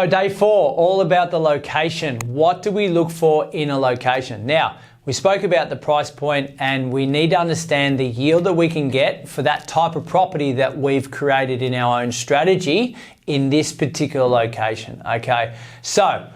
So day 4, all about the location. What do we look for in a location? Now, we spoke about the price point and we need to understand the yield that we can get for that type of property that we've created in our own strategy in this particular location, okay? So,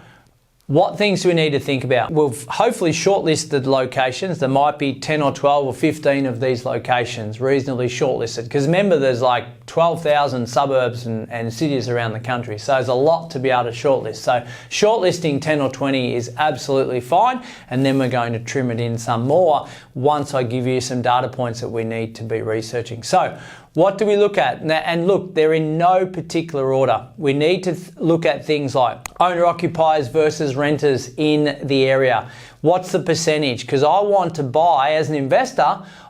what things do we need to think about? We've hopefully shortlisted locations. There might be 10 or 12 or 15 of these locations reasonably shortlisted, because remember there's like 12,000 suburbs and cities around the country, so there's a lot to be able to shortlist. So shortlisting 10 or 20 is absolutely fine, and then we're going to trim it in some more once I give you some data points that we need to be researching. So what do we look at? And look, they're in no particular order. We need to look at things like owner-occupiers versus renters in the area. What's the percentage? Because I want to buy, as an investor,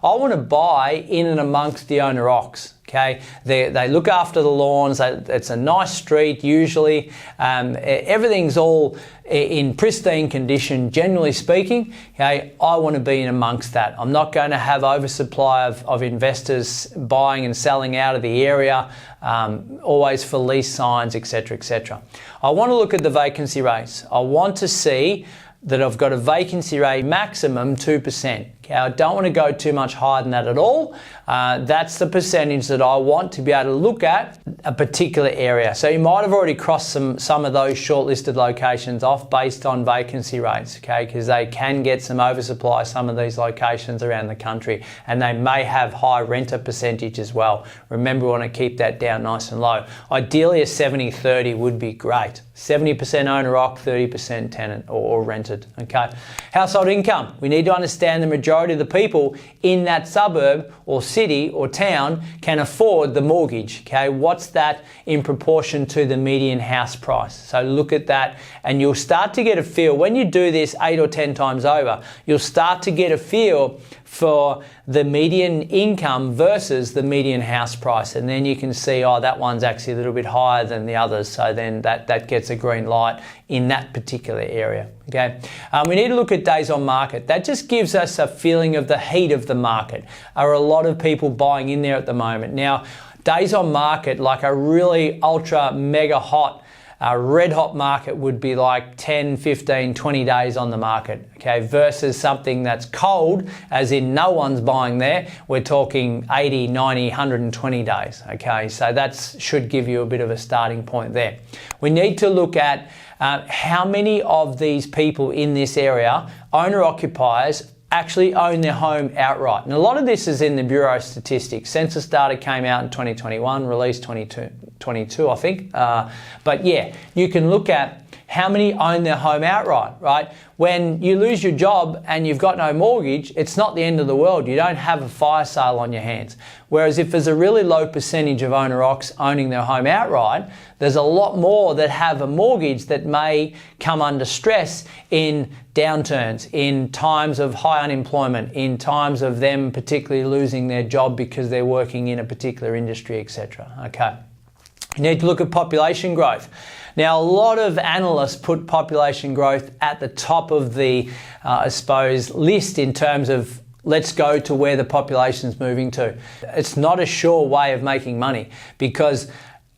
I want to buy in and amongst the owner-occs. Okay, they look after the lawns. It's a nice street usually. Everything's all in pristine condition, generally speaking. Okay, I want to be in amongst that. I'm not going to have oversupply of investors buying and selling out of the area, always for lease signs, etc., etc. I want to look at the vacancy rates. I want to see that I've got a vacancy rate maximum 2%. Okay, I don't want to go too much higher than that at all. That's the percentage that I want to be able to look at a particular area. So you might have already crossed some of those shortlisted locations off based on vacancy rates, okay, because they can get some oversupply, some of these locations around the country, and they may have high renter percentage as well. Remember, we want to keep that down nice and low. Ideally, a 70-30 would be great. 70% owner-occ, 30% tenant or rented, okay? Household income. We need to understand the majority of the people in that suburb or city or town can afford the mortgage, okay? What's that in proportion to the median house price? So look at that and you'll start to get a feel. When you do this 8 or 10 times over, you'll start to get a feel for the median income versus the median house price, and then you can see, oh, that one's actually a little bit higher than the others, so then that gets a green light in that particular area, okay? We need to look at days on market. That just gives us a feeling of the heat of the market. Are a lot of people buying in there at the moment? Now, days on market, like a really ultra mega hot red hot market would be like 10, 15, 20 days on the market, okay, versus something that's cold, as in no one's buying there. We're talking 80, 90, 120 days, okay? So that should give you a bit of a starting point there. We need to look at how many of these people in this area, owner-occupiers, actually own their home outright. And a lot of this is in the Bureau of Statistics. Census data came out in 2021, released 22, I think. But yeah, you can look at how many own their home outright, right? When you lose your job and you've got no mortgage, it's not the end of the world. You don't have a fire sale on your hands. Whereas if there's a really low percentage of owner-occs owning their home outright, there's a lot more that have a mortgage that may come under stress in downturns, in times of high unemployment, in times of them particularly losing their job because they're working in a particular industry, etc. Okay. You need to look at population growth. Now, a lot of analysts put population growth at the top of the, I suppose, list in terms of let's go to where the population's moving to. It's not a sure way of making money, because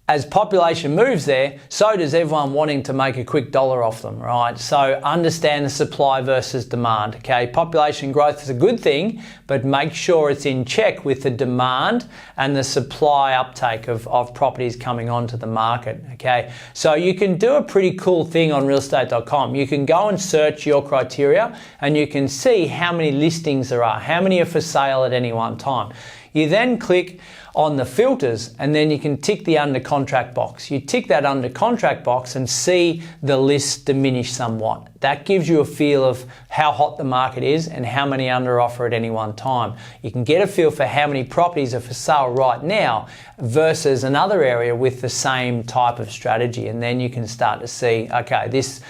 as population moves there, so does everyone wanting to make a quick dollar off them, right? So understand the supply versus demand, okay? Population growth is a good thing, but make sure it's in check with the demand and the supply uptake of properties coming onto the market, okay? So you can do a pretty cool thing on realestate.com. You can go and search your criteria and you can see how many listings there are, how many are for sale at any one time. You then click on the filters and then you can tick the under contract box. You tick that under contract box and see the list diminish somewhat. That gives you a feel of how hot the market is and how many under offer at any one time. You can get a feel for how many properties are for sale right now versus another area with the same type of strategy, and then you can start to see, okay, this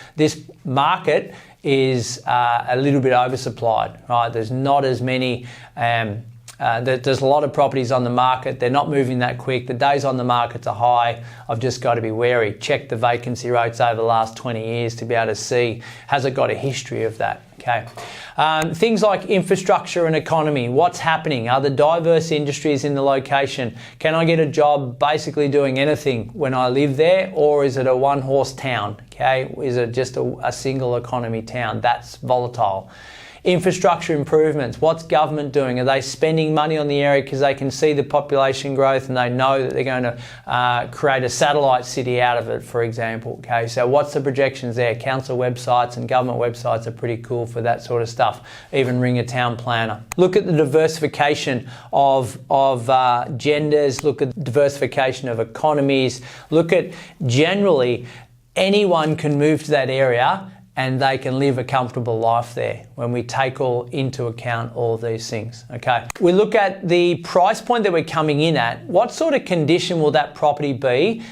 market is a little bit oversupplied, right? There's not as many There's a lot of properties on the market. They're not moving that quick. The days on the market are high. I've just got to be wary. Check the vacancy rates over the last 20 years to be able to see, has it got a history of that? Okay. Things like infrastructure and economy. What's happening? Are there diverse industries in the location? Can I get a job basically doing anything when I live there, or is it a one-horse town? Okay. Is it just a single economy town? That's volatile. Infrastructure improvements. What's government doing? Are they spending money on the area because they can see the population growth and they know that they're going to create a satellite city out of it, for example? Okay, so what's the projections there? Council websites and government websites are pretty cool for that sort of stuff. Even ring a town planner. Look at the diversification of genders. Look at diversification of economies. Look at generally anyone can move to that area and they can live a comfortable life there when we take into account all of these things, okay? We look at the price point that we're coming in at. What sort of condition will that property be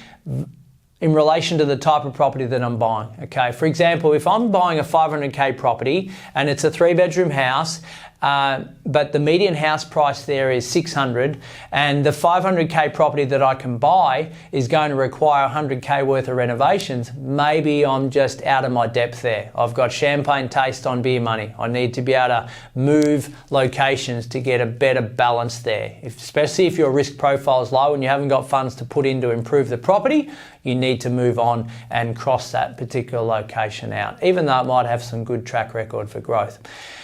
in relation to the type of property that I'm buying, okay? For example, if I'm buying a 500K property and it's a 3-bedroom house, but the median house price there is 600, and the 500K property that I can buy is going to require 100K worth of renovations, maybe I'm just out of my depth there. I've got champagne taste on beer money. I need to be able to move locations to get a better balance there. Especially if your risk profile is low and you haven't got funds to put in to improve the property, you need to move on and cross that particular location out, even though it might have some good track record for growth.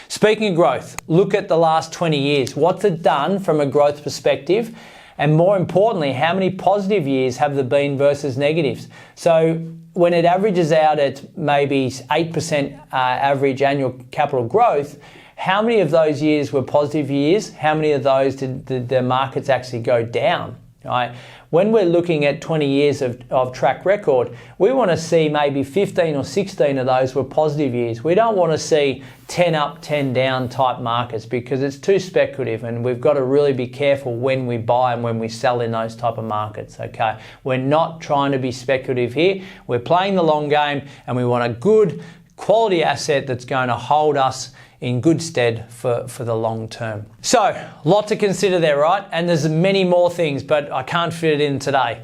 Speaking of growth, look at the last 20 years. What's it done from a growth perspective? And more importantly, how many positive years have there been versus negatives? So when it averages out at maybe 8% average annual capital growth, how many of those years were positive years? How many of those did the markets actually go down? Right? When we're looking at 20 years of track record, we want to see maybe 15 or 16 of those were positive years. We don't want to see 10 up, 10 down type markets because it's too speculative, and we've got to really be careful when we buy and when we sell in those type of markets, okay? We're not trying to be speculative here. We're playing the long game and we want a good quality asset that's going to hold us in good stead for the long term. So, a lot to consider there, right? And there's many more things, but I can't fit it in today.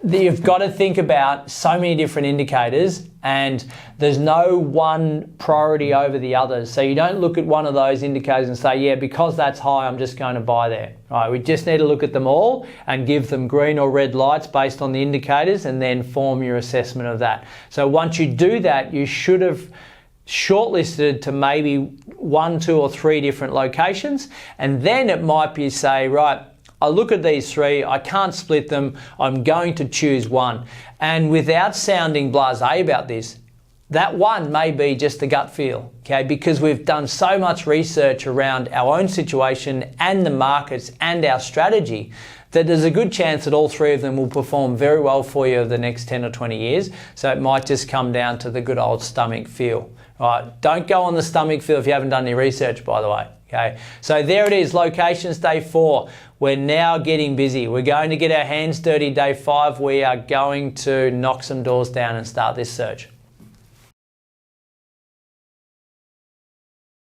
You've got to think about so many different indicators, and there's no one priority over the others. So you don't look at one of those indicators and say, yeah, because that's high, I'm just going to buy there. Right? We just need to look at them all and give them green or red lights based on the indicators and then form your assessment of that. So once you do that, you should have shortlisted to maybe 1, 2 or 3 different locations, and then it might be say, right, I look at these 3, I can't split them, I'm going to choose one. And without sounding blasé about this, that one may be just a gut feel, okay? Because we've done so much research around our own situation and the markets and our strategy that there's a good chance that all 3 of them will perform very well for you over the next 10 or 20 years. So it might just come down to the good old stomach feel. Right, don't go on the stomach feel if you haven't done any research, by the way. Okay, so there it is, locations day 4. We're now getting busy. We're going to get our hands dirty day 5. We are going to knock some doors down and start this search.